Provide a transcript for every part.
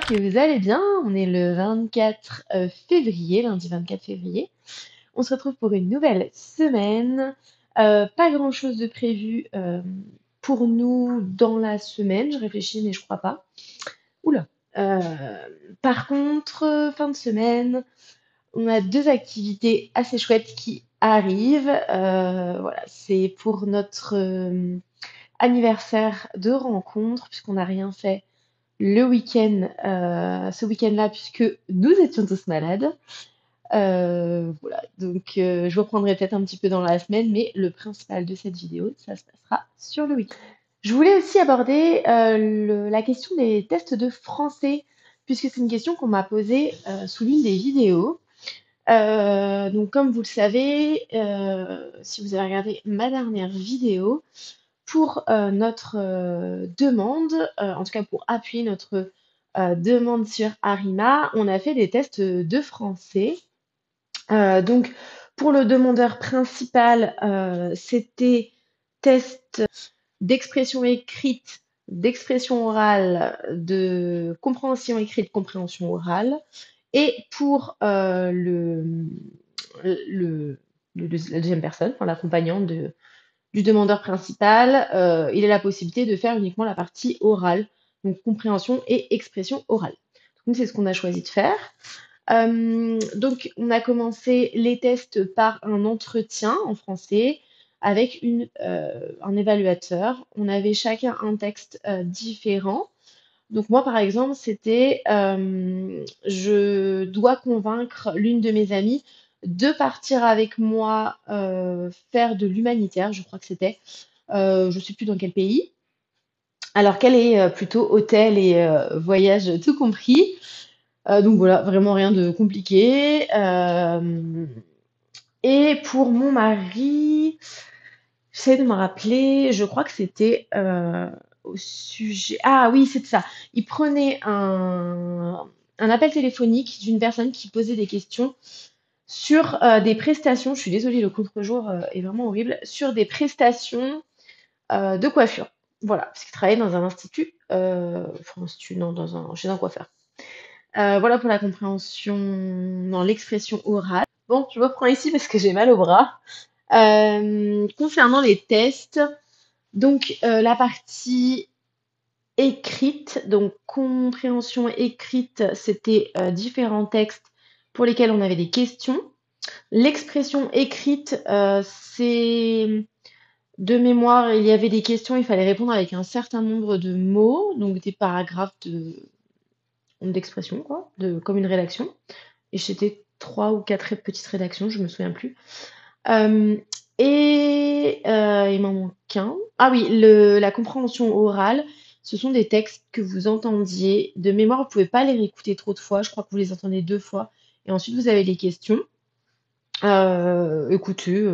que vous allez bien. On est le 24 février, lundi 24 février. On se retrouve pour une nouvelle semaine. Pas grand-chose de prévu pour nous dans la semaine. Je réfléchis, mais je crois pas. Oula. Euh, Par contre, fin de semaine, on a deux activités assez chouettes qui arrivent. Voilà, c'est pour notre anniversaire de rencontre, puisqu'on n'a rien fait le week-end, ce week-end-là, puisque nous étions tous malades. Voilà, donc je vous reprendrai peut-être un petit peu dans la semaine, mais le principal de cette vidéo, ça se passera sur le week-end. Je voulais aussi aborder la question des tests de français, puisque c'est une question qu'on m'a posée sous l'une des vidéos. Donc comme vous le savez, si vous avez regardé ma dernière vidéo, pour notre demande, en tout cas pour appuyer notre demande sur Arima, on a fait des tests de français. Donc pour le demandeur principal, c'était test d'expression écrite, d'expression orale, de compréhension écrite, compréhension orale. Et pour la deuxième personne, enfin, l'accompagnant du demandeur principal, il a la possibilité de faire uniquement la partie orale, donc compréhension et expression orale. Donc c'est ce qu'on a choisi de faire. Donc on a commencé les tests par un entretien en français avec un évaluateur. On avait chacun un texte différent. Donc moi par exemple c'était je dois convaincre l'une de mes amies de partir avec moi faire de l'humanitaire, je crois que c'était. Je sais plus dans quel pays. Alors qu'elle est plutôt hôtel et voyage tout compris. Donc voilà, vraiment rien de compliqué. Et pour mon mari, j'essaie de me rappeler, je crois que c'était au sujet. Ah oui, c'est ça. Il prenait un appel téléphonique d'une personne qui posait des questions sur des prestations. Je suis désolée, le contre-jour est vraiment horrible. Sur des prestations de coiffure. Voilà, parce qu'il travaillait dans un institut, enfin, institut, non, chez un coiffeur. Voilà pour la compréhension dans l'expression orale. Bon, je reprends ici parce que j'ai mal au bras. Concernant les tests, donc la partie écrite, donc compréhension écrite, c'était différents textes pour lesquels on avait des questions. L'expression écrite, c'est de mémoire, il y avait des questions, il fallait répondre avec un certain nombre de mots, donc des paragraphes d'expression, quoi, comme une rédaction. Et c'était 3 ou 4 petites rédactions, je me souviens plus. Il m'en manque un. Ah oui, la compréhension orale, ce sont des textes que vous entendiez. De mémoire, vous ne pouvez pas les réécouter trop de fois. Je crois que vous les entendez 2 fois. Et ensuite, vous avez les questions. Écoutez,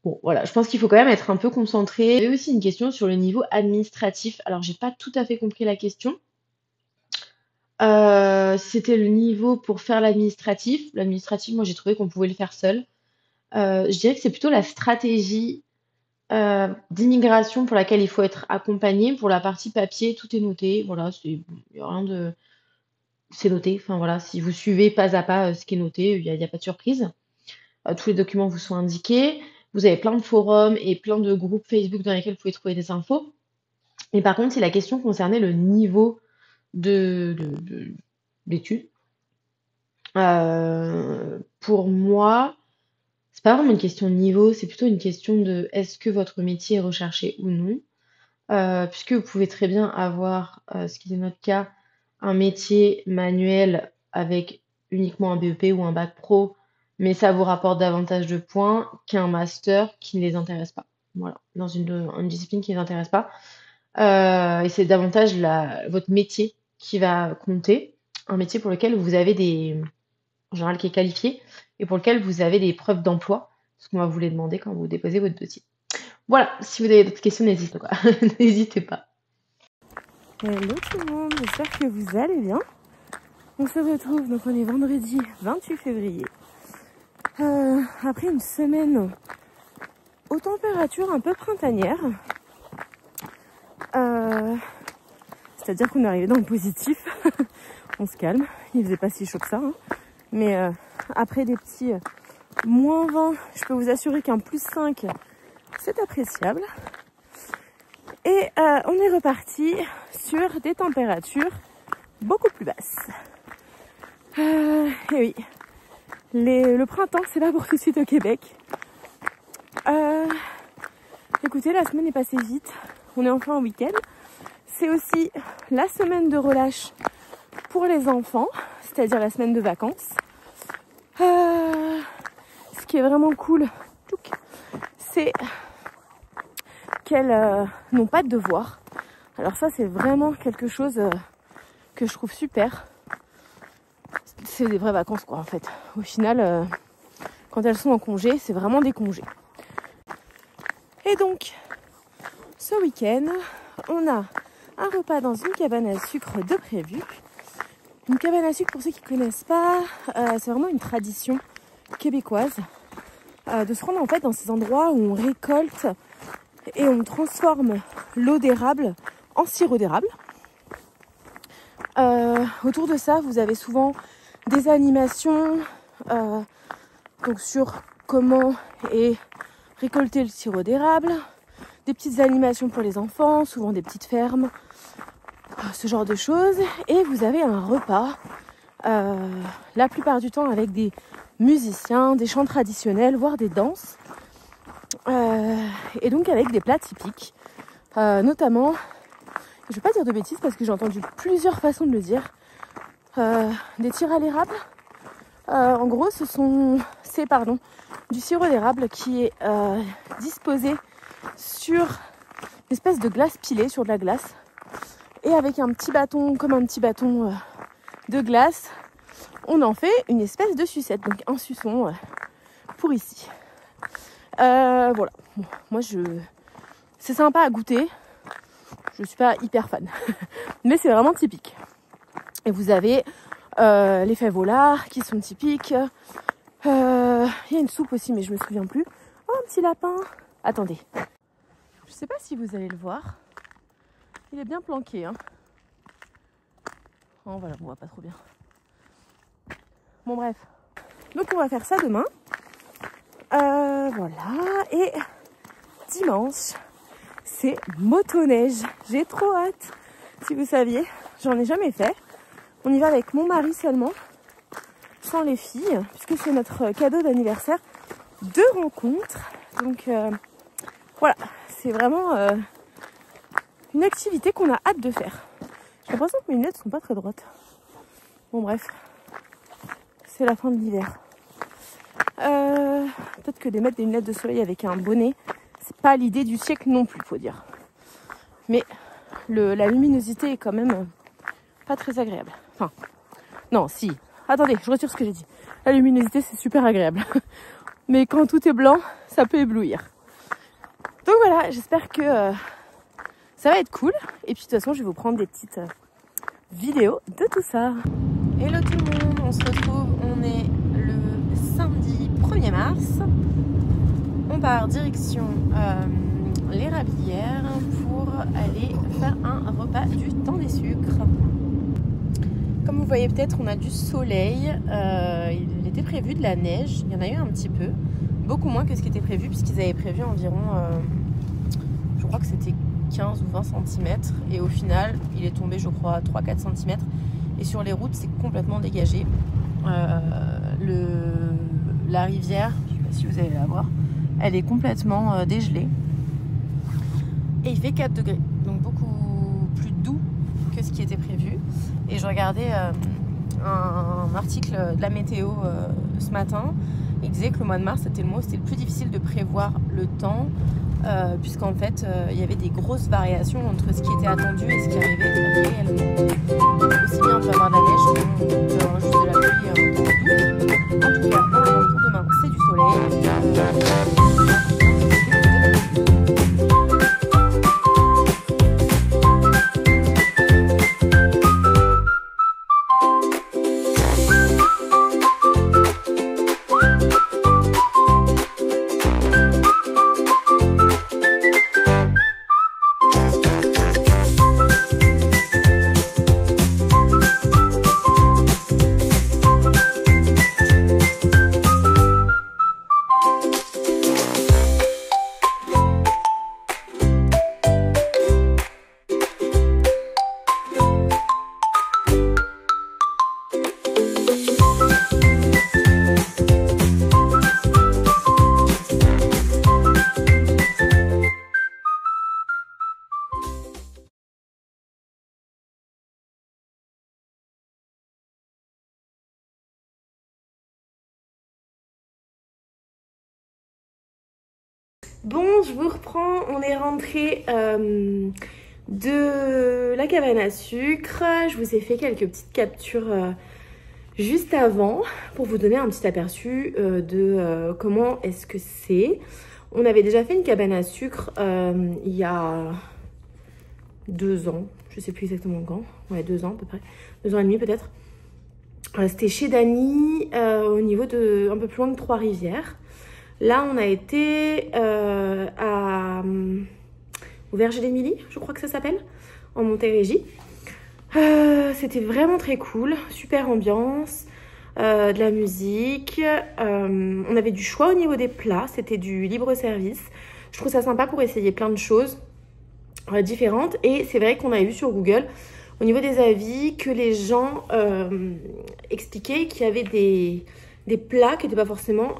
bon, voilà, je pense qu'il faut quand même être un peu concentré. Il y avait aussi une question sur le niveau administratif. Alors, j'ai pas tout à fait compris la question. C'était le niveau pour faire l'administratif. L'administratif, moi, j'ai trouvé qu'on pouvait le faire seul. Je dirais que c'est plutôt la stratégie d'immigration pour laquelle il faut être accompagné. Pour la partie papier, tout est noté. Voilà, il y a rien de. C'est noté. Enfin voilà, si vous suivez pas à pas ce qui est noté, il y a pas de surprise. Tous les documents vous sont indiqués. Vous avez plein de forums et plein de groupes Facebook dans lesquels vous pouvez trouver des infos. Et par contre, si la question concernait le niveau d'études, pour moi, c'est pas vraiment une question de niveau, c'est plutôt une question de est-ce que votre métier est recherché ou non. Puisque vous pouvez très bien avoir, ce qui est notre cas, un métier manuel avec uniquement un BEP ou un bac pro, mais ça vous rapporte davantage de points qu'un master qui ne les intéresse pas. Voilà, dans une discipline qui ne les intéresse pas. Et c'est davantage votre métier qui va compter, un métier pour lequel vous avez en général qui est qualifié, et pour lequel vous avez des preuves d'emploi, ce qu'on va vous les demander quand vous déposez votre dossier. Voilà, si vous avez d'autres questions, n'hésitez pas. N'hésitez pas. Hello tout le monde, j'espère que vous allez bien. On se retrouve, donc on est vendredi 28 février. Après une semaine aux températures un peu printanières. C'est-à-dire qu'on est arrivé dans le positif. On se calme, il faisait pas si chaud que ça. Hein. Mais après des petits -20, je peux vous assurer qu'un +5, c'est appréciable. Et on est reparti sur des températures beaucoup plus basses. Et oui, le printemps, c'est là pour tout de suite au Québec. Écoutez, la semaine est passée vite. On est enfin au week-end. C'est aussi la semaine de relâche pour les enfants, c'est-à-dire la semaine de vacances. Ce qui est vraiment cool, c'est qu'elles n'ont pas de devoirs. Alors ça, c'est vraiment quelque chose que je trouve super. C'est des vraies vacances, quoi, en fait. Au final, quand elles sont en congé, c'est vraiment des congés. Et donc, ce week-end, on a un repas dans une cabane à sucre de prévu. Une cabane à sucre, pour ceux qui ne connaissent pas, c'est vraiment une tradition québécoise de se rendre en fait dans ces endroits où on récolte et on transforme l'eau d'érable en sirop d'érable. Autour de ça, vous avez souvent des animations donc sur comment est récolter le sirop d'érable, des petites animations pour les enfants, souvent des petites fermes, ce genre de choses. Et vous avez un repas, la plupart du temps avec des musiciens, des chants traditionnels, voire des danses. Et donc avec des plats typiques, notamment, je ne vais pas dire de bêtises parce que j'ai entendu plusieurs façons de le dire, des tirs à l'érable. En gros, c'est du sirop d'érable qui est disposé sur une espèce de glace pilée, sur de la glace, et avec un petit bâton, comme un petit bâton de glace, on en fait une espèce de sucette, donc un suçon pour ici. Voilà, bon, moi c'est sympa à goûter, je suis pas hyper fan, mais c'est vraiment typique. Et vous avez les fèves au lard qui sont typiques. Il y a une soupe aussi, mais je me souviens plus. Oh, un petit lapin. Attendez. Je sais pas si vous allez le voir. Il est bien planqué. Hein. Oh, voilà, on voit pas trop bien. Bon, bref. Donc, on va faire ça demain. Voilà. Et dimanche, c'est motoneige. J'ai trop hâte. Si vous saviez, j'en ai jamais fait. On y va avec mon mari seulement, sans les filles, puisque c'est notre cadeau d'anniversaire de rencontre. Donc voilà, c'est vraiment une activité qu'on a hâte de faire. J'ai l'impression que mes lunettes sont pas très droites. Bon bref, c'est la fin de l'hiver. Peut-être que de mettre des lunettes de soleil avec un bonnet, c'est pas l'idée du siècle non plus, faut dire. Mais la luminosité est quand même pas très agréable. Enfin, non, si. Attendez, je retire ce que j'ai dit. La luminosité, c'est super agréable. Mais quand tout est blanc, ça peut éblouir. Donc voilà, j'espère que ça va être cool. Et puis de toute façon, je vais vous prendre des petites vidéos de tout ça. Hello tout le monde, on se retrouve. On est le samedi 1er mars. On part direction l'Érablière pour aller faire un repas du temps des sucres. Comme vous voyez peut-être, on a du soleil, il était prévu de la neige, il y en a eu un petit peu, beaucoup moins que ce qui était prévu puisqu'ils avaient prévu environ, je crois que c'était 15 ou 20 cm et au final il est tombé je crois 3-4 cm et sur les routes c'est complètement dégagé. La rivière, je ne sais pas si vous allez la voir, elle est complètement dégelée et il fait 4 degrés, donc beaucoup plus doux que ce qui était prévu. Et je regardais un article de la météo ce matin. Il disait que le mois de mars c'était le plus difficile de prévoir le temps puisqu'en fait il y avait des grosses variations entre ce qui était attendu et ce qui arrivait réellement. Aussi bien on peut avoir de la neige qu'on peut avoir juste de la pluie. En tout cas, normalement pour demain c'est du soleil. Bon, je vous reprends. On est rentré de la cabane à sucre. Je vous ai fait quelques petites captures juste avant pour vous donner un petit aperçu de comment est-ce que c'est. On avait déjà fait une cabane à sucre il y a 2 ans. Je sais plus exactement quand. Ouais, 2 ans à peu près. 2 ans et demi peut-être. C'était chez Dany, au niveau de un peu plus loin de Trois-Rivières. Là, on a été au Verger d'Émilie, je crois que ça s'appelle, en Montérégie. C'était vraiment très cool, super ambiance, de la musique. On avait du choix au niveau des plats, c'était du libre service. Je trouve ça sympa pour essayer plein de choses différentes. Et c'est vrai qu'on avait vu sur Google, au niveau des avis, que les gens expliquaient qu'il y avait des plats qui n'étaient pas forcément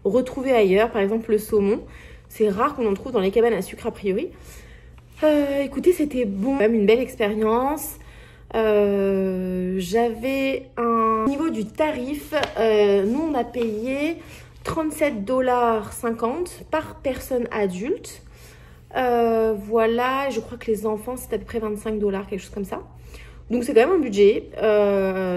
retrouvés ailleurs. Par exemple, le saumon. C'est rare qu'on en trouve dans les cabanes à sucre a priori. Écoutez, c'était bon. Même une belle expérience. J'avais un... Au niveau du tarif, nous on a payé 37,50 $ par personne adulte. Voilà, je crois que les enfants c'est à peu près 25 $, quelque chose comme ça. Donc c'est quand même un budget.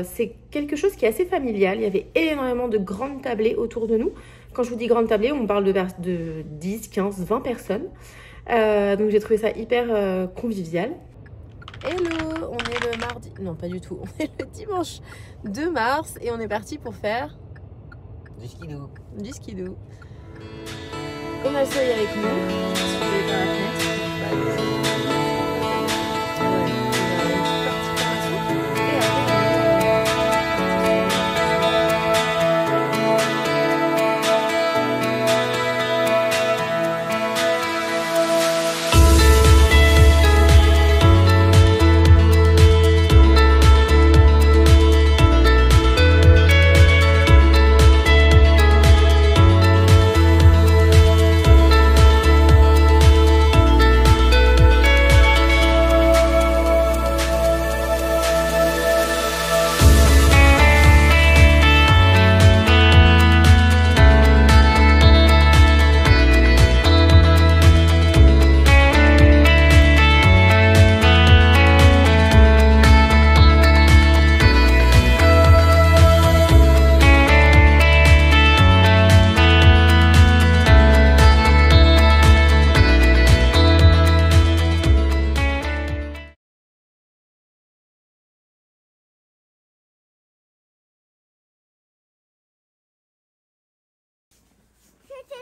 C'est quelque chose qui est assez familial. Il y avait énormément de grandes tablées autour de nous. Quand je vous dis grande tablée, on parle de 10, 15, 20 personnes. Donc j'ai trouvé ça hyper convivial. Hello, on est le mardi, non pas du tout, on est le dimanche 2 mars et on est parti pour faire du skidoo. Du skidoo. On a le soleil avec nous, je vais surveiller par la fenêtre.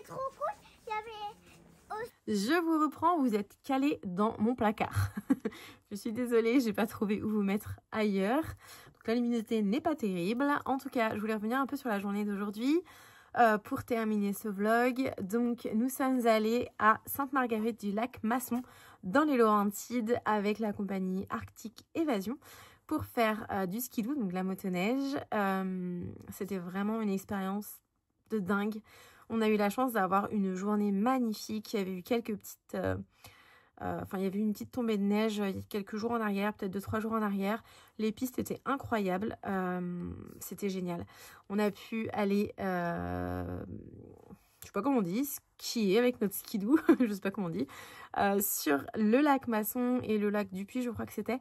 Trop cool. Il y avait... Je vous reprends, vous êtes calés dans mon placard. Je suis désolée, j'ai pas trouvé où vous mettre ailleurs. Donc la luminosité n'est pas terrible. En tout cas, je voulais revenir un peu sur la journée d'aujourd'hui pour terminer ce vlog. Donc nous sommes allés à Sainte-Marguerite-du-Lac-Masson dans les Laurentides avec la compagnie Arctic Évasion pour faire du skidoo, donc de la motoneige. C'était vraiment une expérience de dingue. On a eu la chance d'avoir une journée magnifique. Il y avait eu quelques petites... il y avait eu une petite tombée de neige il y a quelques jours en arrière, peut-être 2-3 jours en arrière. Les pistes étaient incroyables. C'était génial. On a pu aller... je sais pas comment on dit, skier avec notre skidoo, je sais pas comment on dit, sur le lac Masson et le lac du Puy, je crois que c'était.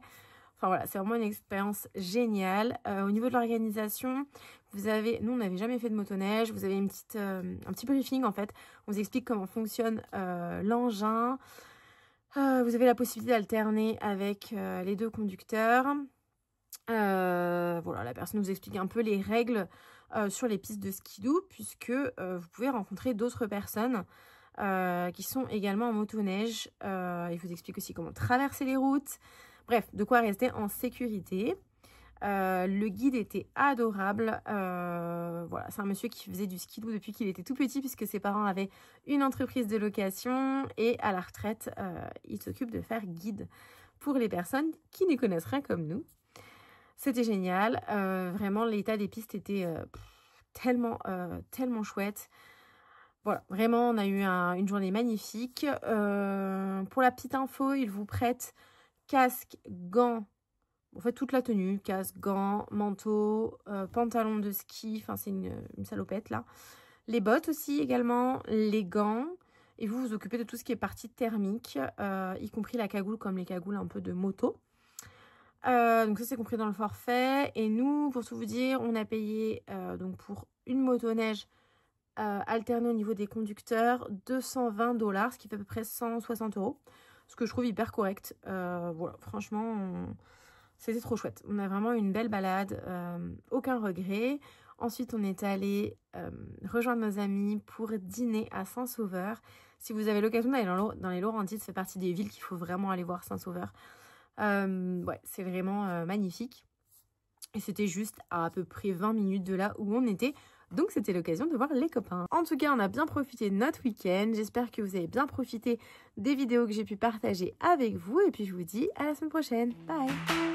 Enfin voilà, c'est vraiment une expérience géniale. Au niveau de l'organisation, vous avez, nous on n'avait jamais fait de motoneige, vous avez un petit briefing en fait. On vous explique comment fonctionne l'engin. Vous avez la possibilité d'alterner avec les 2 conducteurs. Voilà, la personne vous explique un peu les règles sur les pistes de skidoo, puisque vous pouvez rencontrer d'autres personnes qui sont également en motoneige. Il vous explique aussi comment traverser les routes. Bref, de quoi rester en sécurité. Le guide était adorable. Voilà, c'est un monsieur qui faisait du skidoo depuis qu'il était tout petit, puisque ses parents avaient une entreprise de location et à la retraite, il s'occupe de faire guide pour les personnes qui n'y connaissent rien comme nous. C'était génial. Vraiment, l'état des pistes était tellement chouette. Voilà, vraiment, on a eu une journée magnifique. Pour la petite info, il vous prête casque, gants, en fait toute la tenue, casque, gants, manteau, pantalon de ski, enfin c'est une salopette là, Les bottes aussi également, les gants. Et vous vous occupez de tout ce qui est partie thermique, y compris la cagoule, comme les cagoules un peu de moto. Donc ça c'est compris dans le forfait. Et nous, pour tout vous dire, on a payé donc pour une motoneige alternée au niveau des conducteurs 220 $, ce qui fait à peu près 160 €. Ce que je trouve hyper correct. Voilà, franchement, c'était trop chouette. On a vraiment eu une belle balade, aucun regret. Ensuite, on est allé rejoindre nos amis pour dîner à Saint-Sauveur. Si vous avez l'occasion d'aller dans les Laurentides, ça fait partie des villes qu'il faut vraiment aller voir, Saint-Sauveur. Ouais, c'est vraiment magnifique. Et c'était juste à peu près 20 minutes de là où on était. Donc c'était l'occasion de voir les copains. En tout cas, on a bien profité de notre week-end. J'espère que vous avez bien profité des vidéos que j'ai pu partager avec vous. Et puis je vous dis à la semaine prochaine. Bye!